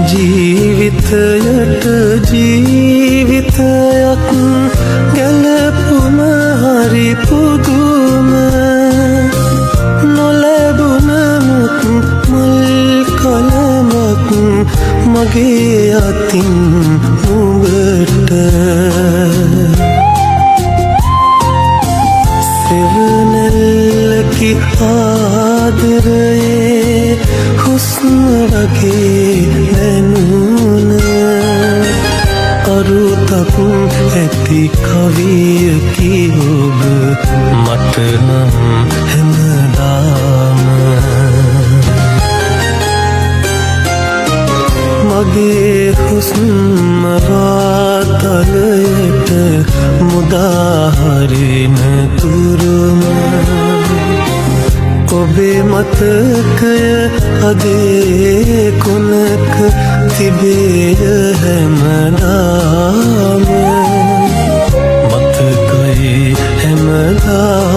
ජීවිතයට ජීවිතයක් ගැලපුම හරි පුදුම නොලැබුණමුත් මුල් කලමක් මගේ අතින් නුඹට සෙවනැල්ලකි ආදරයේ හුස්ම වගේ දැනුන අරුතක් ඇති කවියකි ඔබ මට නම් හැමදාම මගේ හුස්ම වාතලයට මුදාහරින තුරුම ඔබේ මතකය අදේ කොනක තිබේය හැමදාම මතකයි හැමදාම